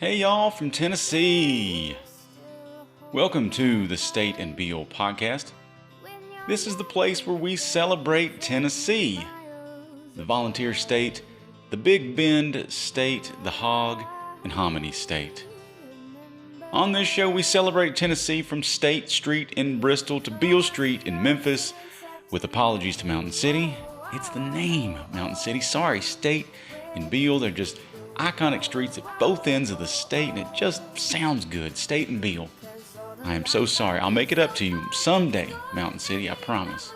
Hey y'all from Tennessee! Welcome to the State and Beal podcast. This is the place where we celebrate Tennessee, the volunteer state, the Big Bend state, the hog and hominy state. On this show we celebrate Tennessee from State Street in Bristol to Beale Street in Memphis, with apologies to Mountain City. It's the name, Mountain City. Sorry, State and Beale, they're just iconic streets at both ends of the state, and it just sounds good. State and Beale. I am so sorry. I'll make it up to you someday, Mountain City, I promise.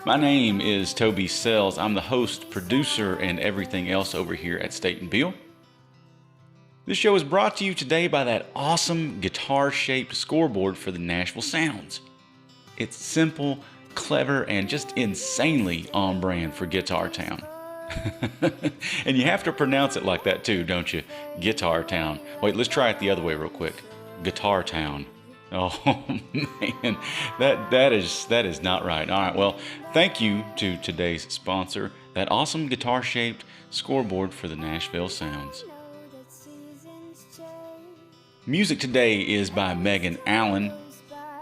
My name is Toby Sells. I'm the host, producer, and everything else over here at State and Beale. This show is brought to you today by that awesome guitar-shaped scoreboard for the Nashville Sounds. It's simple, clever, and just insanely on brand for Guitar Town. And you have to pronounce it like that too, don't you? Guitar Town. Wait, let's try it the other way real quick. Guitar Town. Oh man, that is not right. All right, well, thank you to today's sponsor, that awesome guitar-shaped scoreboard for the Nashville Sounds. Music today is by Megan Allen.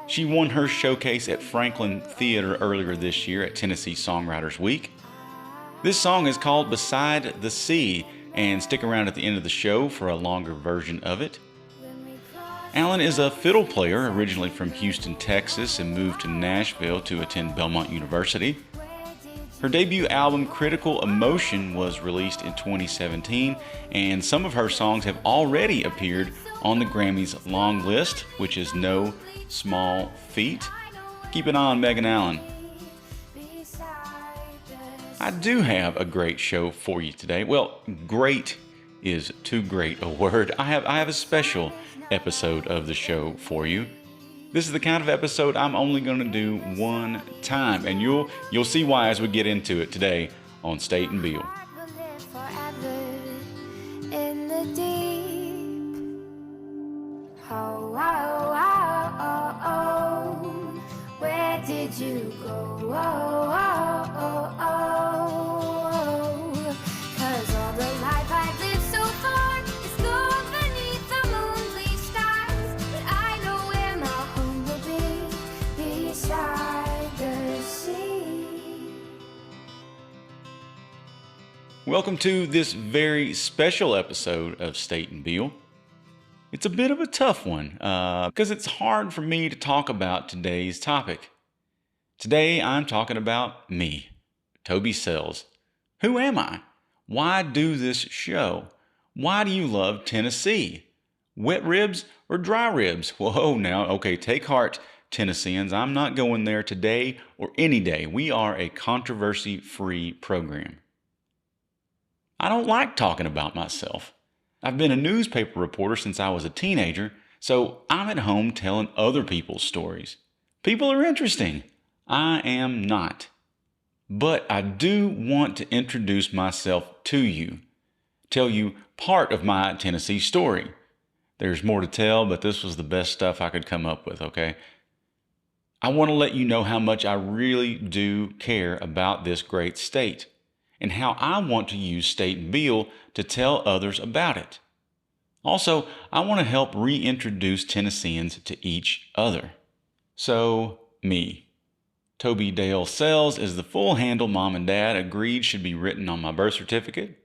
She won her showcase at Franklin Theater earlier this year at Tennessee Songwriters Week. This song is called Beside the Sea, and stick around at the end of the show for a longer version of it. Allen is a fiddle player originally from Houston, Texas, and moved to Nashville to attend Belmont University. Her debut album, Critical Emotion, was released in 2017, and some of her songs have already appeared on the Grammys' long list, which is no small feat. Keep an eye on Megan Allen. I do have a great show for you today. Well, great is too great a word. I have a special episode of the show for you. This is the kind of episode I'm only going to do one time, and you'll see why as we get into it today on State and Beale. Where did you go? Cause all the life I've lived so far is gone beneath the moonlit stars. But I know where my home will be, beside the sea. Welcome to this very special episode of State and Beale. It's a bit of a tough one because it's hard for me to talk about today's topic. Today I'm talking about me, Toby Sells. Who am I? Why do this show? Why do you love Tennessee? Wet ribs or dry ribs? Whoa, now, okay, take heart, Tennesseans. I'm not going there today or any day. We are a controversy-free program. I don't like talking about myself. I've been a newspaper reporter since I was a teenager, so I'm at home telling other people's stories. People are interesting. I am not. But I do want to introduce myself to you, tell you part of my Tennessee story. There's more to tell, but this was the best stuff I could come up with, okay? I want to let you know how much I really do care about this great state, and how I want to use State and Beale to tell others about it. Also, I want to help reintroduce Tennesseans to each other. So, me. Toby Dale Sells is the full handle Mom and Dad agreed should be written on my birth certificate.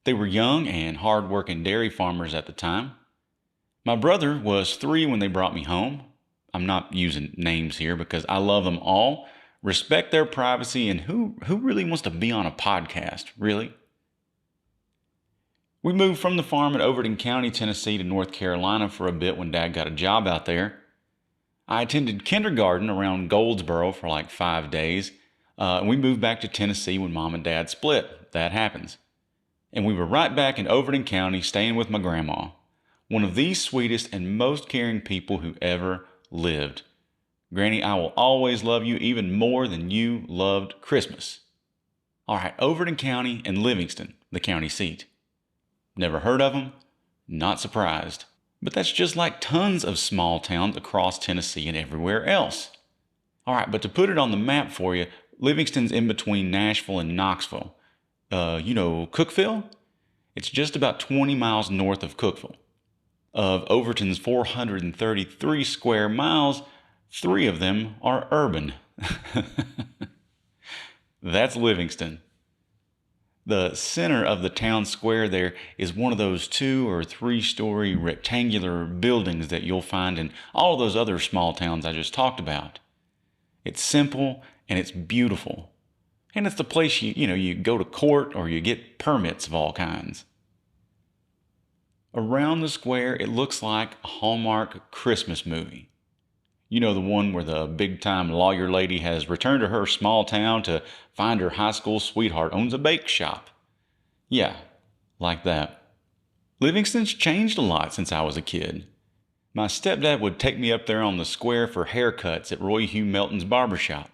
They were young and hard-working dairy farmers at the time. My brother was 3 when they brought me home. I'm not using names here because I love them all, respect their privacy, and who really wants to be on a podcast, really? We moved from the farm in Overton County, Tennessee to North Carolina for a bit when Dad got a job out there. I attended kindergarten around Goldsboro for like 5 days. And we moved back to Tennessee when Mom and Dad split. That happens. And we were right back in Overton County staying with my grandma, one of the sweetest and most caring people who ever lived. Granny, I will always love you even more than you loved Christmas. All right, Overton County and Livingston, the county seat. Never heard of them? Not surprised. But that's just like tons of small towns across Tennessee and everywhere else. All right, but to put it on the map for you, Livingston's in between Nashville and Knoxville. Cookeville? It's just about 20 miles north of Cookeville. Of Overton's 433 square miles, 3 of them are urban. That's Livingston. The center of the town square there is one of those 2 or 3-story rectangular buildings that you'll find in all of those other small towns I just talked about. It's simple and it's beautiful. And it's the place you go to court or you get permits of all kinds. Around the square, it looks like a Hallmark Christmas movie. You know, the one where the big-time lawyer lady has returned to her small town to find her high school sweetheart owns a bake shop. Yeah, like that. Livingston's changed a lot since I was a kid. My stepdad would take me up there on the square for haircuts at Roy Hugh Melton's barbershop.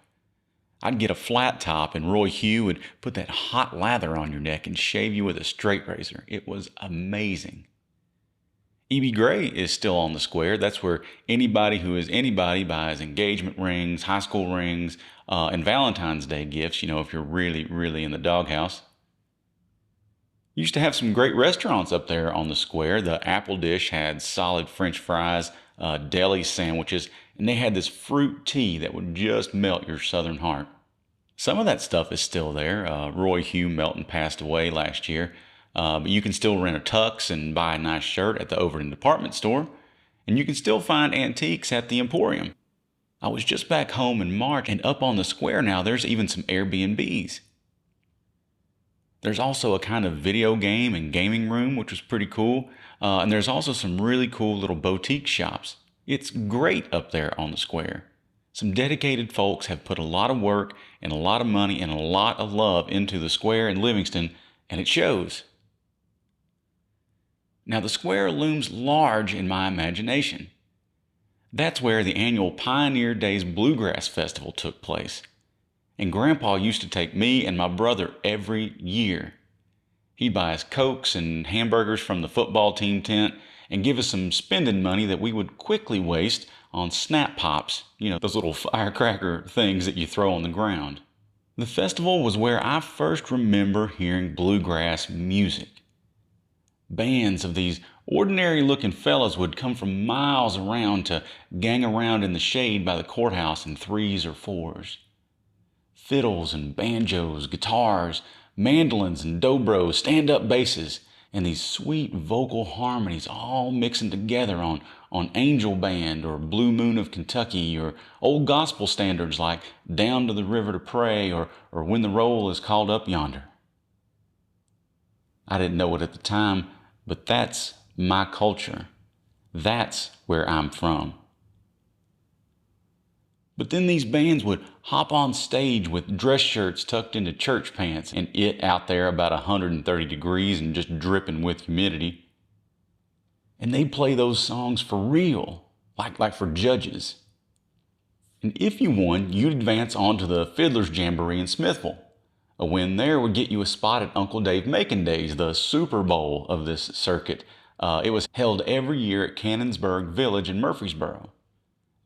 I'd get a flat top and Roy Hugh would put that hot lather on your neck and shave you with a straight razor. It was amazing. E.B. Gray is still on the square. That's where anybody who is anybody buys engagement rings, high school rings, and Valentine's Day gifts, if you're really, really in the doghouse. Used to have some great restaurants up there on the square. The Apple Dish had solid French fries, deli sandwiches, and they had this fruit tea that would just melt your southern heart. Some of that stuff is still there. Roy Hugh Melton passed away last year. But you can still rent a tux and buy a nice shirt at the Overton department store. And you can still find antiques at the Emporium. I was just back home in March, and up on the square now there's even some Airbnbs. There's also a kind of video game and gaming room, which was pretty cool. And there's also some really cool little boutique shops. It's great up there on the square. Some dedicated folks have put a lot of work and a lot of money and a lot of love into the square in Livingston, and it shows. Now, the square looms large in my imagination. That's where the annual Pioneer Days Bluegrass Festival took place. And Grandpa used to take me and my brother every year. He'd buy us Cokes and hamburgers from the football team tent and give us some spending money that we would quickly waste on Snap Pops, those little firecracker things that you throw on the ground. The festival was where I first remember hearing bluegrass music. Bands of these ordinary-looking fellas would come from miles around to gang around in the shade by the courthouse in 3s or 4s. Fiddles and banjos, guitars, mandolins and dobros, stand-up basses, and these sweet vocal harmonies all mixing together on Angel Band or Blue Moon of Kentucky or old gospel standards like Down to the River to Pray or When the Roll is Called Up Yonder. I didn't know it at the time, but that's my culture. That's where I'm from. But then these bands would hop on stage with dress shirts tucked into church pants and it out there about 130 degrees and just dripping with humidity. And they'd play those songs for real, like for judges. And if you won, you'd advance on to the Fiddler's Jamboree in Smithville. A win there would get you a spot at Uncle Dave Macon Days, the Super Bowl of this circuit. It was held every year at Cannonsburg Village in Murfreesboro.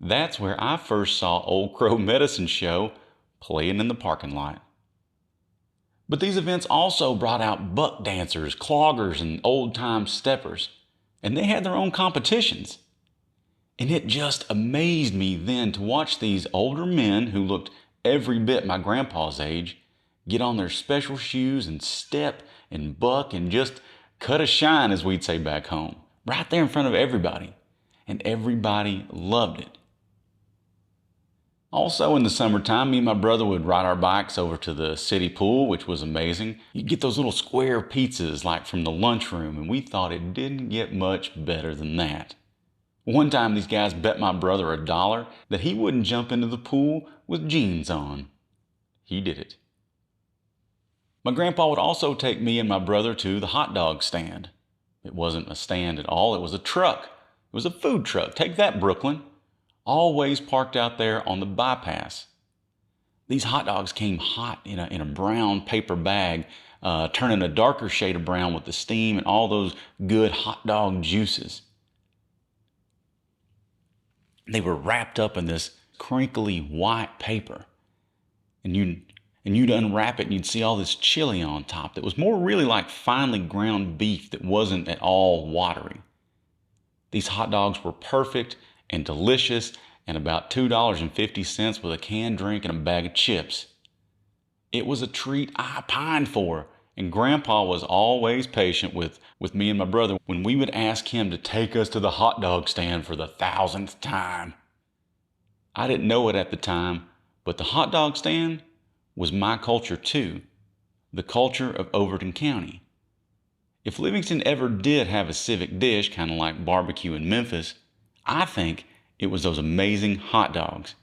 That's where I first saw Old Crow Medicine Show playing in the parking lot. But these events also brought out buck dancers, cloggers, and old-time steppers. And they had their own competitions. And it just amazed me then to watch these older men who looked every bit my grandpa's age get on their special shoes and step and buck and just cut a shine, as we'd say back home, right there in front of everybody. And everybody loved it. Also in the summertime, me and my brother would ride our bikes over to the city pool, which was amazing. You'd get those little square pizzas like from the lunchroom, and we thought it didn't get much better than that. One time these guys bet my brother $1 that he wouldn't jump into the pool with jeans on. He did it. My grandpa would also take me and my brother to the hot dog stand. It wasn't a stand at all, it was a truck. It was a food truck. Take that, Brooklyn. Always parked out there on the bypass. These hot dogs came hot in a brown paper bag, turning a darker shade of brown with the steam and all those good hot dog juices. They were wrapped up in this crinkly white paper. And and you'd unwrap it and you'd see all this chili on top that was more really like finely ground beef that wasn't at all watery. These hot dogs were perfect and delicious and about $2.50 with a canned drink and a bag of chips. It was a treat I pined for, and Grandpa was always patient with me and my brother when we would ask him to take us to the hot dog stand for the 1,000th time. I didn't know it at the time, but the hot dog stand was my culture too, the culture of Overton County. If Livingston ever did have a civic dish, kind of like barbecue in Memphis, I think it was those amazing hot dogs.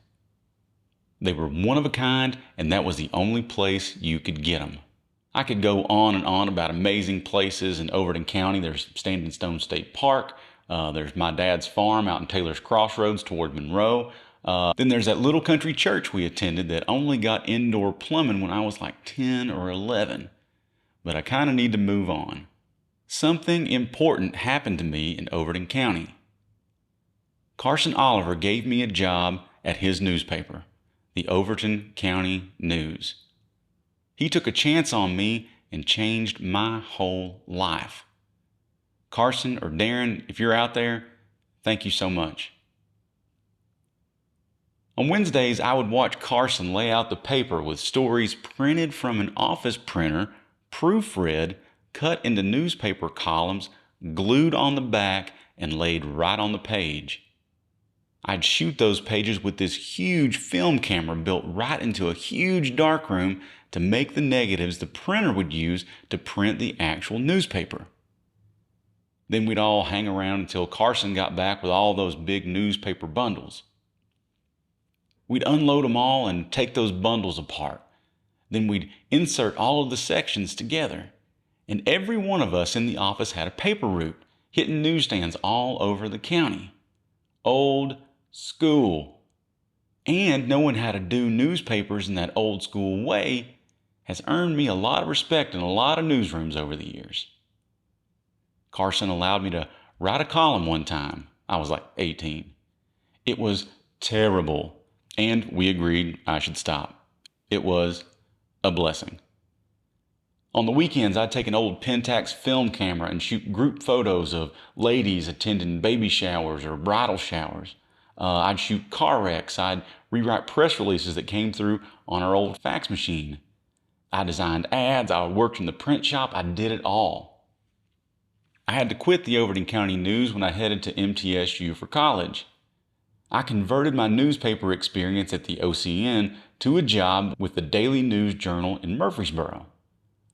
They were one of a kind, and that was the only place you could get them. I could go on and on about amazing places in Overton County. There's Standing Stone State Park. There's my dad's farm out in Taylor's Crossroads toward Monroe. Then there's that little country church we attended that only got indoor plumbing when I was like 10 or 11. But I kind of need to move on. Something important happened to me in Overton County. Carson Oliver gave me a job at his newspaper, the Overton County News. He took a chance on me and changed my whole life. Carson or Darren, if you're out there, thank you so much. On Wednesdays, I would watch Carson lay out the paper with stories printed from an office printer, proofread, cut into newspaper columns, glued on the back, and laid right on the page. I'd shoot those pages with this huge film camera built right into a huge darkroom to make the negatives the printer would use to print the actual newspaper. Then we'd all hang around until Carson got back with all those big newspaper bundles. We'd unload them all and take those bundles apart. Then we'd insert all of the sections together. And every one of us in the office had a paper route, hitting newsstands all over the county. Old school. And knowing how to do newspapers in that old school way has earned me a lot of respect in a lot of newsrooms over the years. Carson allowed me to write a column one time. I was like 18. It was terrible, and we agreed I should stop. It was a blessing. On the weekends, I'd take an old Pentax film camera and shoot group photos of ladies attending baby showers or bridal showers. I'd shoot car wrecks. I'd rewrite press releases that came through on our old fax machine. I designed ads. I worked in the print shop. I did it all. I had to quit the Overton County News when I headed to MTSU for college. I converted my newspaper experience at the OCN to a job with the Daily News Journal in Murfreesboro.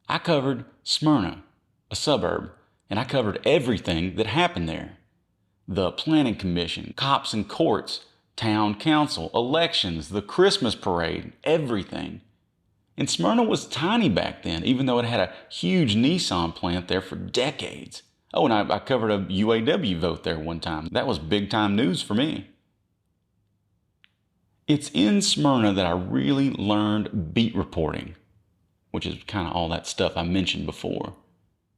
I covered Smyrna, a suburb, and I covered everything that happened there. The planning commission, cops and courts, town council, elections, the Christmas parade, everything. And Smyrna was tiny back then, even though it had a huge Nissan plant there for decades. Oh, and I covered a UAW vote there one time. That was big time news for me. It's in Smyrna that I really learned beat reporting, which is kind of all that stuff I mentioned before.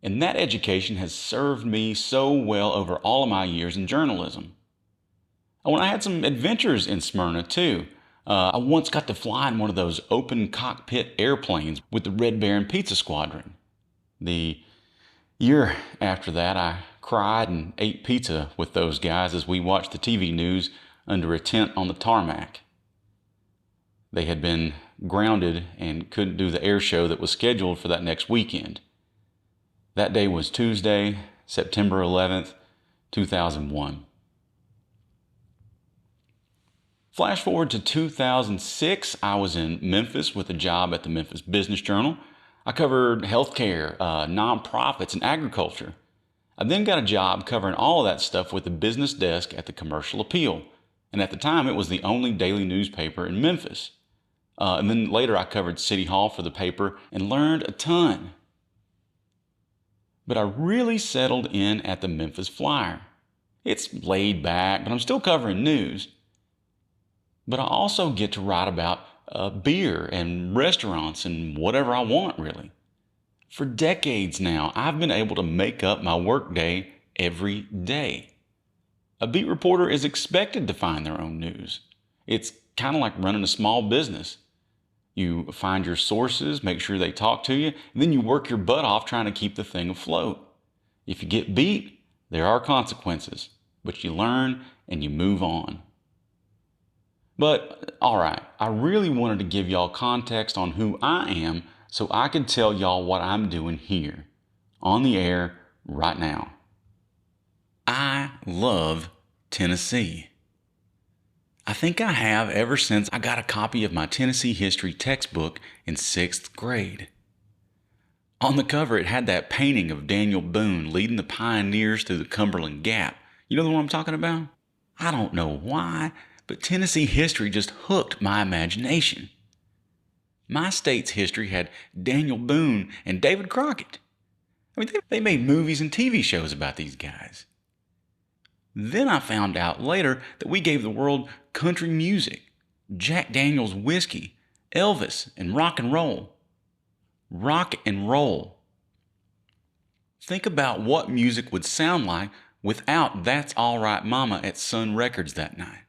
And that education has served me so well over all of my years in journalism. And I had some adventures in Smyrna too. I once got to fly in one of those open cockpit airplanes with the Red Baron Pizza Squadron. The year after that, I cried and ate pizza with those guys as we watched the TV news under a tent on the tarmac. They had been grounded and couldn't do the air show that was scheduled for that next weekend. That day was Tuesday, September 11th, 2001. Flash forward to 2006, I was in Memphis with a job at the Memphis Business Journal. I covered healthcare, nonprofits, and agriculture. I then got a job covering all of that stuff with the business desk at the Commercial Appeal. And at the time, it was the only daily newspaper in Memphis. And then later I covered City Hall for the paper and learned a ton. But I really settled in at the Memphis Flyer. It's laid back, but I'm still covering news. But I also get to write about beer and restaurants and whatever I want, really. For decades now, I've been able to make up my workday every day. A beat reporter is expected to find their own news. It's kind of like running a small business. You find your sources, make sure they talk to you, and then you work your butt off trying to keep the thing afloat. If you get beat, there are consequences, but you learn and you move on. But, alright, I really wanted to give y'all context on who I am so I could tell y'all what I'm doing here, on the air, right now. I love Tennessee. I think I have ever since I got a copy of my Tennessee history textbook in 6th grade. On the cover, it had that painting of Daniel Boone leading the pioneers through the Cumberland Gap. You know the one I'm talking about? I don't know why, but Tennessee history just hooked my imagination. My state's history had Daniel Boone and David Crockett. I mean, they made movies and TV shows about these guys. Then I found out later that we gave the world country music, Jack Daniel's whiskey, Elvis, and rock and roll. Rock and roll. Think about what music would sound like without That's All Right Mama at Sun Records that night.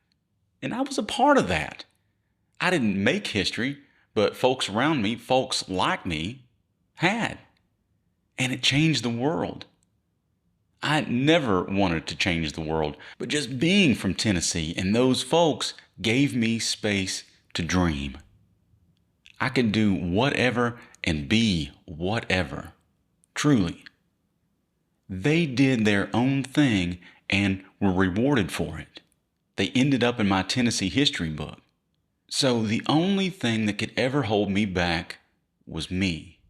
And I was a part of that. I didn't make history, but folks around me, folks like me, had. And it changed the world. I never wanted to change the world, but just being from Tennessee and those folks gave me space to dream. I could do whatever and be whatever. Truly. They did their own thing and were rewarded for it. They ended up in my Tennessee history book. So the only thing that could ever hold me back was me.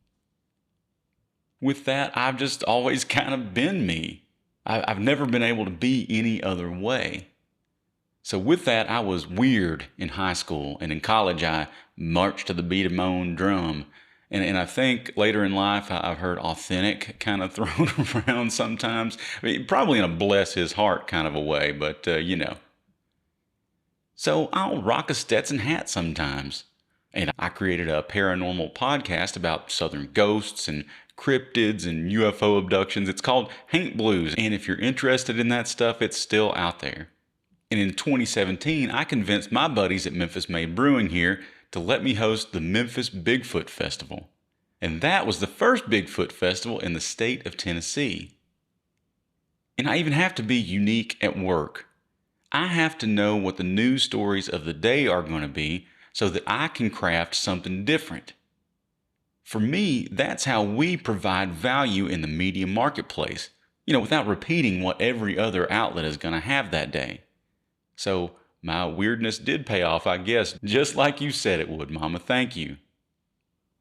With that, I've just always kind of been me. I've never been able to be any other way. So with that, I was weird in high school, and in college I marched to the beat of my own drum. And I think later in life I've heard authentic kind of thrown around sometimes. I mean, probably in a bless his heart kind of a way, but you know. So I'll rock a Stetson hat sometimes. And I created a paranormal podcast about southern ghosts and cryptids and UFO abductions. It's called Haint Blues. And if you're interested in that stuff, it's still out there. And in 2017, I convinced my buddies at Memphis Made Brewing here to let me host the Memphis Bigfoot Festival. And that was the first Bigfoot festival in the state of Tennessee. And I even have to be unique at work. I have to know what the news stories of the day are going to be so that I can craft something different. For me, that's how we provide value in the media marketplace, without repeating what every other outlet is going to have that day. So my weirdness did pay off, I guess, just like you said it would, Mama. Thank you.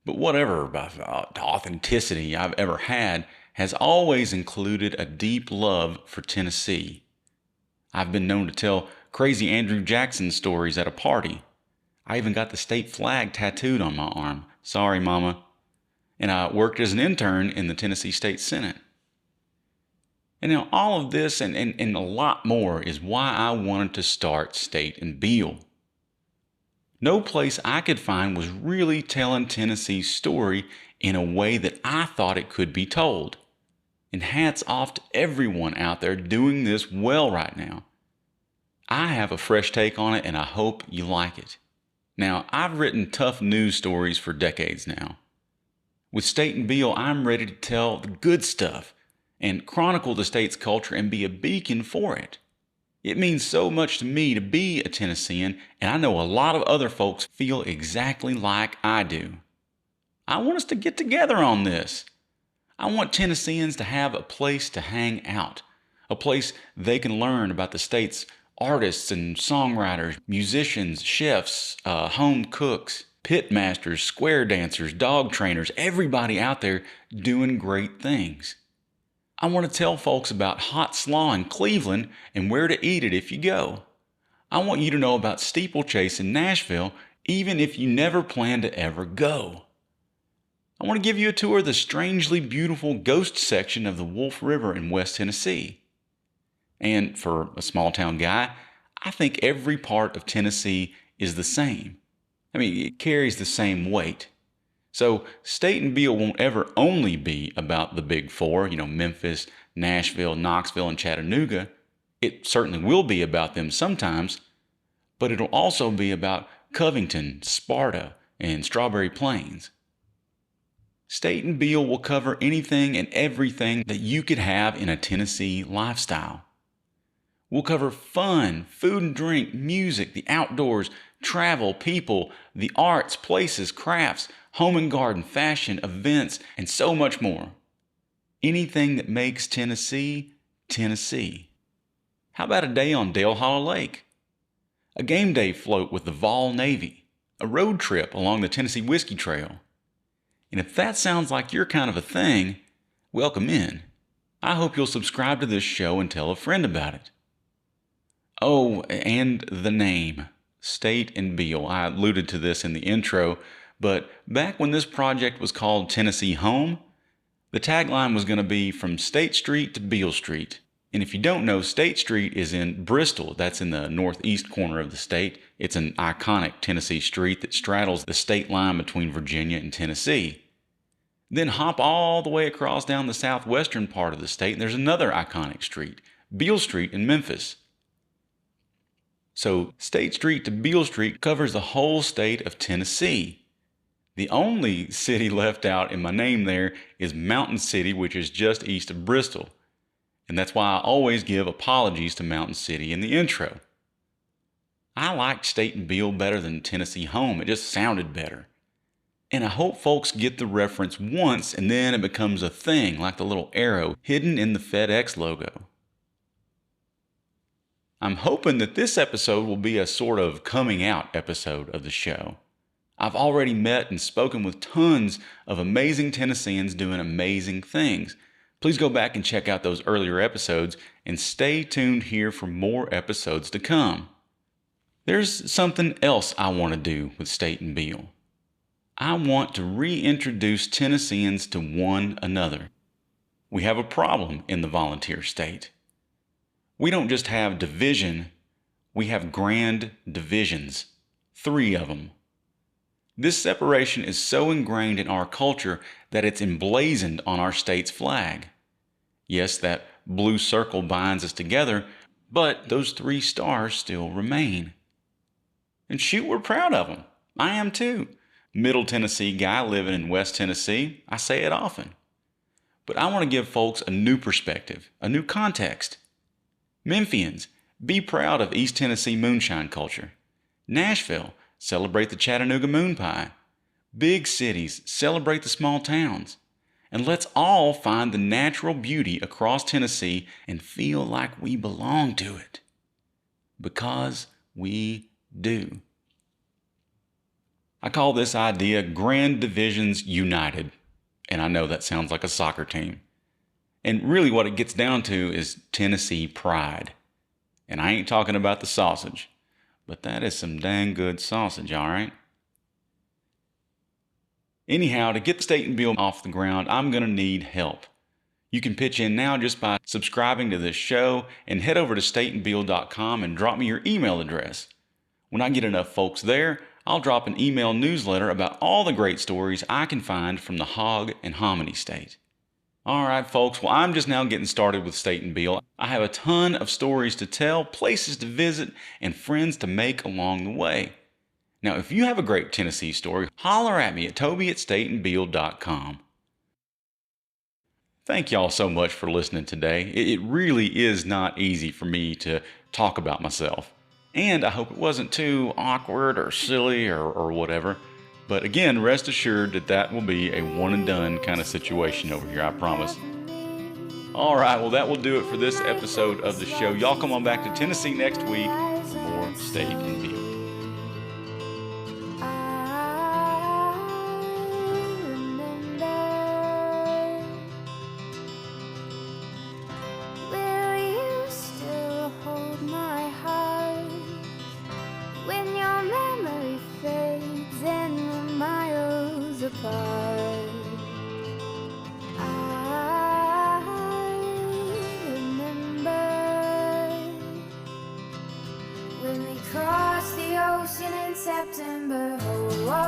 But whatever authenticity I've ever had has always included a deep love for Tennessee. I've been known to tell crazy Andrew Jackson stories at a party. I even got the state flag tattooed on my arm. Sorry, Mama. And I worked as an intern in the Tennessee State Senate. And now all of this and a lot more is why I wanted to start State and Beal. No place I could find was really telling Tennessee's story in a way that I thought it could be told. And hats off to everyone out there doing this well right now. I have a fresh take on it and I hope you like it. Now, I've written tough news stories for decades now. With State and Beal, I'm ready to tell the good stuff and chronicle the state's culture and be a beacon for it. It means so much to me to be a Tennessean, and I know a lot of other folks feel exactly like I do. I want us to get together on this. I want Tennesseans to have a place to hang out, a place they can learn about the state's artists and songwriters, musicians, chefs, home cooks, pit masters, square dancers, dog trainers, everybody out there doing great things. I want to tell folks about hot slaw in Cleveland and where to eat it if you go. I want you to know about steeplechase in Nashville, even if you never plan to ever go. I want to give you a tour of the strangely beautiful ghost section of the Wolf River in West Tennessee. And for a small town guy, I think every part of Tennessee is the same. I mean, it carries the same weight. So State and Beal won't ever only be about the big four, Memphis, Nashville, Knoxville, and Chattanooga. It certainly will be about them sometimes, but it'll also be about Covington, Sparta, and Strawberry Plains. State and Beal will cover anything and everything that you could have in a Tennessee lifestyle. We'll cover fun, food and drink, music, the outdoors, travel, people, the arts, places, crafts, home and garden, fashion, events, and so much more. Anything that makes Tennessee, Tennessee. How about a day on Dale Hollow Lake? A game day float with the Vol Navy? A road trip along the Tennessee Whiskey Trail? And if that sounds like your kind of a thing, welcome in. I hope you'll subscribe to this show and tell a friend about it. Oh, and the name, State and Beal. I alluded to this in the intro, but back when this project was called Tennessee Home, the tagline was going to be from State Street to Beal Street. And if you don't know, State Street is in Bristol. That's in the northeast corner of the state. It's an iconic Tennessee street that straddles the state line between Virginia and Tennessee. Then hop all the way across down the southwestern part of the state, and there's another iconic street, Beal Street in Memphis. So State Street to Beal Street covers the whole state of Tennessee. The only city left out in my name there is Mountain City, which is just east of Bristol. And that's why I always give apologies to Mountain City in the intro. I liked State and Beal better than Tennessee Home. It just sounded better. And I hope folks get the reference once and then it becomes a thing, like the little arrow hidden in the FedEx logo. I'm hoping that this episode will be a sort of coming out episode of the show. I've already met and spoken with tons of amazing Tennesseans doing amazing things. Please go back and check out those earlier episodes and stay tuned here for more episodes to come. There's something else I want to do with State and Beal. I want to reintroduce Tennesseans to one another. We have a problem in the volunteer state. We don't just have division, we have grand divisions. 3 of them. This separation is so ingrained in our culture that it's emblazoned on our state's flag. Yes, that blue circle binds us together, but those 3 stars still remain. And shoot, we're proud of them. I am too. Middle Tennessee guy living in West Tennessee, I say it often. But I want to give folks a new perspective, a new context. Memphians, be proud of East Tennessee moonshine culture. Nashville, celebrate the Chattanooga moon pie. Big cities, celebrate the small towns. And let's all find the natural beauty across Tennessee and feel like we belong to it. Because we do. I call this idea Grand Divisions United. And I know that sounds like a soccer team. And really what it gets down to is Tennessee pride. And I ain't talking about the sausage, but that is some dang good sausage, all right? Anyhow, to get the State and Beal off the ground, I'm going to need help. You can pitch in now just by subscribing to this show and head over to stateandbeal.com and drop me your email address. When I get enough folks there, I'll drop an email newsletter about all the great stories I can find from the hog and hominy state. All right, folks, well, I'm just now getting started with State and Beal. I have a ton of stories to tell, places to visit, and friends to make along the way. Now, if you have a great Tennessee story, holler at me at toby@stateandbeal.com. Thank y'all so much for listening today. It really is not easy for me to talk about myself. And I hope it wasn't too awkward or silly or whatever. But again, rest assured that will be a one and done kind of situation over here, I promise. All right, well, that will do it for this episode of the show. Y'all come on back to Tennessee next week for more State and Beal. September, oh, oh,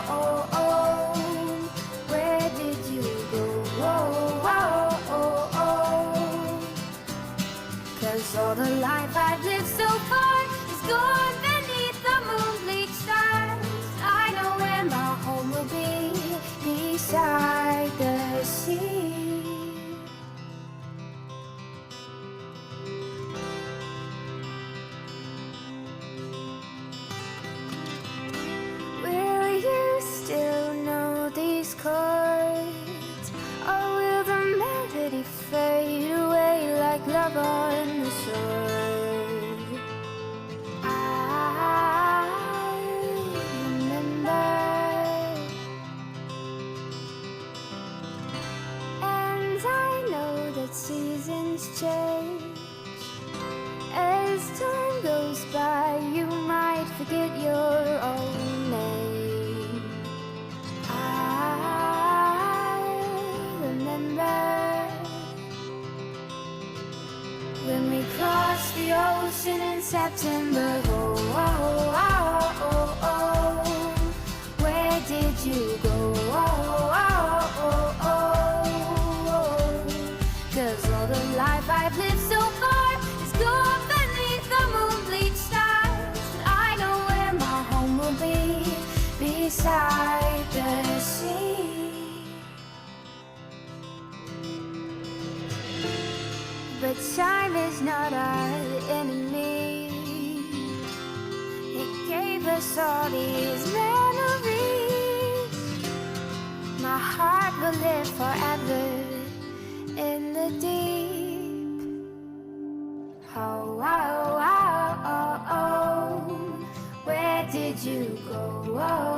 oh, oh, oh, where did you go, oh, oh, oh, oh, 'cause all the life I've lived so far is gone beneath the moon-bleached stars. I know love on the shore. I remember, and I know that seasons change. As time goes by, you might forget your own name. I remember when we crossed the ocean in September. Oh, oh, oh, oh, oh. Where did you go? Oh, oh, oh, oh. 'Cause all the life I've lived so far is gone beneath the moon-bleached stars. But I know where my home will be, beside the sea. But time is not our enemy. It gave us all these memories. My heart will live forever in the deep. Oh, oh, oh, oh, oh. Where did you go? Oh,